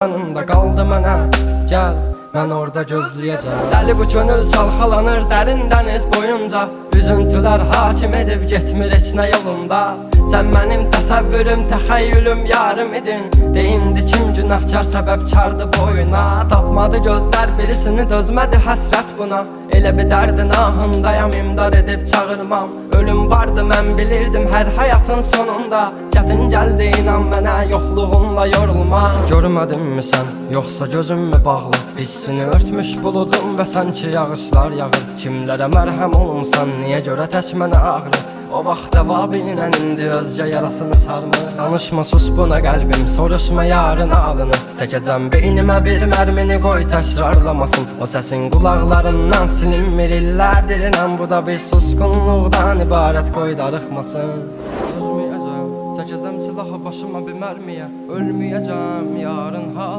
Yanımda qaldı mənə, gəl, mən orada gözləyəcəm. Dəli bu könül çalxalanır dərin dəniz boyunca, üzüntülər hakim edib getmir heç nə yolunda. Sən mənim təsəvvürüm, təxəyyülüm, yarım idin. Deyindi kim günahkar, səbəbkardı boyuna. Tapmadı gözlər birisini, dözmədi həsrət buna. Elə bir dərdin ahındayam, imdad edib çağırmam. Ölüm vardı, mən bilirdim hər həyatın sonunda. Çətin gəldi, inan mənə, yoxluğunla yorulma. Görmədinmi sən, yoxsa gözüm mü bağlı? Hissini örtmüş buludum və sanki yağışlar yağır. Kimlərə mərhəm olunsan, niyə görə tək mənə ağrı? O vaxt cavabıyla indi özgə yarasını sarmır. Danışma, sus buna qəlbim, soruşma yarın alını. Çəkəcəm beynimə bir mərmini, qoy təkrarlamasın. O səsin qulaqlarından silinmir illərdir, inan bu da bir susqunluqdan ibarət, qoy darıxmasın. Özməyəcəm, çəkəcəm silahı başıma bir mərmiyə, ölməyəcəm yarın ha.